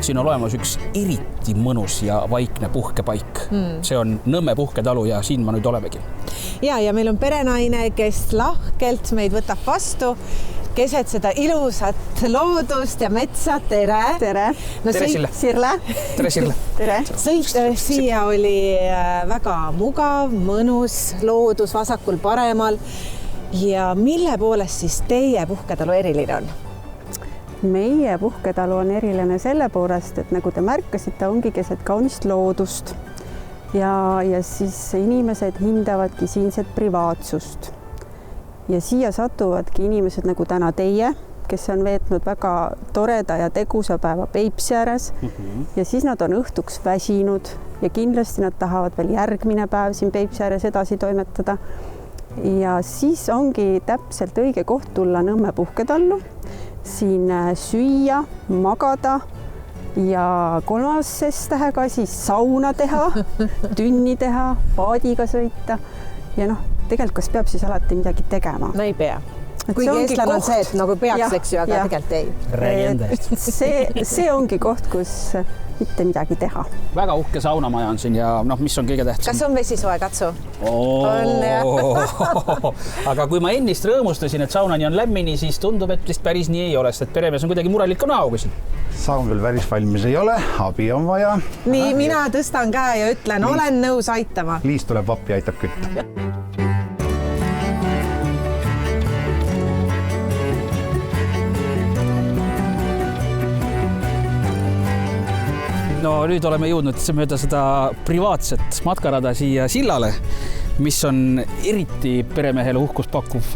siin on olemas üks eriti mõnus ja vaikne puhkepaik. See on Nõmme puhketalu ja siin ma nüüd olemegi. Ja meil on perenaine, kes lahkelt meid võtab vastu keset seda ilusat loodust ja metsa. Tere! Tere! No, tere Sirle! Tere Sirle! Tere! Sõit siia oli väga mugav, mõnus, loodus vasakul paremal. Ja mille poolest siis teie puhketalu eriline on? Meie puhketalu on eriline selle poolest, et nagu te märkasite, ongi keset kaunist loodust ja siis inimesed hindavadki siinset privaatsust. Ja siia satuvadki inimesed nagu täna teie, kes on veetnud väga toreda ja tegusa päeva Peipsi ääres ja siis nad on õhtuks väsinud ja kindlasti nad tahavad veel järgmine päev siin Peipsi ääres edasi toimetada. Ja siis ongi täpselt õige koht tulla Nõmme puhketallu, siin süüa, magada ja kolmases tähega siis sauna teha, tünni teha, paadiga sõita ja tegelikult kas peab siis alati midagi tegema? No ei pea. Kuigi eestlane on see, et nagu peaks, eks ju, aga tegelikult ei. Räägi endast. See ongi koht, kus mitte midagi teha. Väga uhke saunamaja on siin ja mis on kõige tähtsam? Kas on vesi soe, katsu? Aga kui ma ennist rõõmustasin, et saunani on lämmini, siis tundub, et vist päris nii ei ole, sest peremees on kuidagi murelik ka näoga siin. Saun veel päris valmis ei ole, abi on vaja. Nii, mina tõstan käe ja ütlen, olen nõus aitama. Liis tuleb appi ja aitab kütta. No nüüd oleme jõudnud mööda seda privaatset matkarada siia sillale, mis on eriti peremehele uhkust pakkuv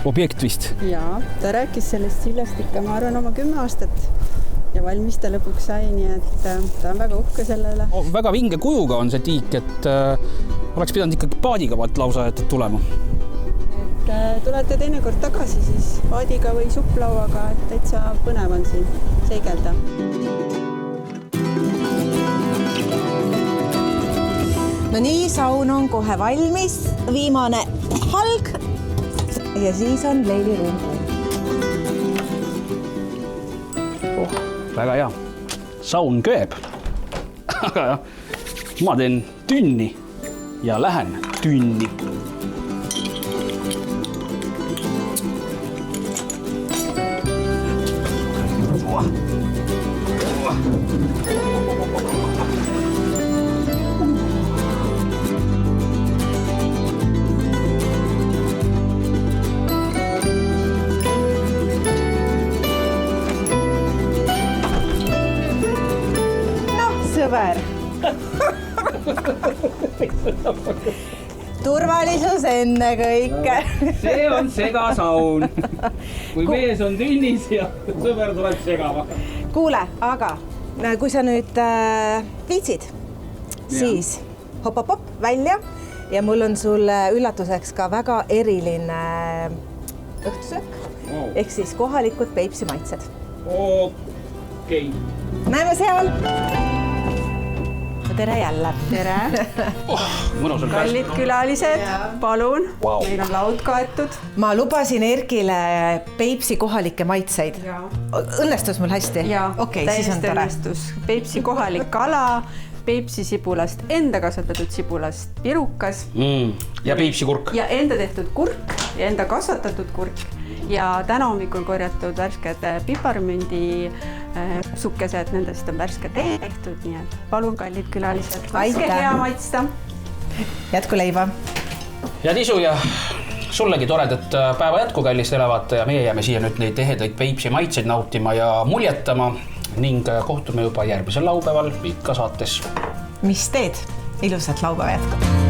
objekt vist. Jaa, ta rääkis sellest sillast ikka, ma arvan, oma 10 aastat ja valmis ta lõpuks sai, nii et ta on väga uhke sellele. Väga vinge kujuga on see tiik, et oleks pidanud ikkagi paadiga lausa tulema. Et tulete teinekord tagasi siis paadiga või supplauaga, et täitsa põnev on siin seigelda. No nii, saun on kohe valmis, viimane halg ja siis on leiliruum. Väga hea. Saun kööb. Aga jah, ma teen tünni ja lähen tünni. Sõber. Turvalisus enne kõike. See on segasaun. Kui mees on tünnis ja sõber tuleb segama. Kuule, aga kui sa nüüd viitsid, siis hop, välja ja mul on sulle üllatuseks ka väga eriline õhtusöök. Ehk siis kohalikud Peipsi maitsed. Okei. Näeme seal! Tere jälle. Tere. Mõnus on Kallid külalised, palun. Wow. Meil on laud kaetud. Ma lubasin Erkile Peipsi kohalikke maitseid. Õnnestus mul hästi? Jaa, täiesti õnnestus. Peipsi kohalik kala, Peipsi sibulast, enda kasvatatud sibulast pirukas. Ja Peipsi kurk. Ja enda tehtud kurk ja enda kasvatatud kurk. Ja täna hommikul korjatud värsked piparmündi sukkesed, nendest on värske tee tehtud, nii et palun, kallid külalised, laske hea maitsta. Jätku leiba. Ja Tisu ja sullegi toredat päeva jätku, kallis televaataja. Meie jääme siia nüüd neid ehedaid Peipsi maitseid nautima ja muljetama ning kohtume juba järgmisel laupäeval ikka saates. Mis teed? Ilusat laupäeva jätku!